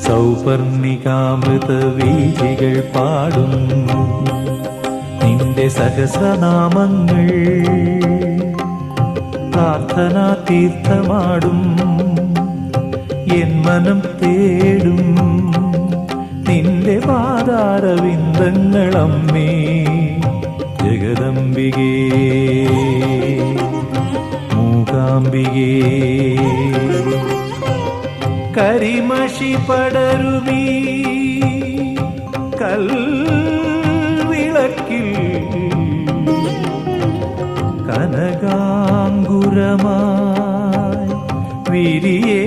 സൗപർണികാമൃത വീചികൾ പാടുന്നു നിന്റെ സഹസ്രനാമങ്ങൾ. പ്രാർത്ഥനാ തീർത്ഥമാടും എൻ മനം തേടും നിന്റെ പാദാരവിന്ദങ്ങളമ്മേ. ജഗദംബികേ മൂകാംബികേ കരിമഷി പടരുമീ കൽവിളക്കിൽ കനകാംഗുരമായി വിരിയേ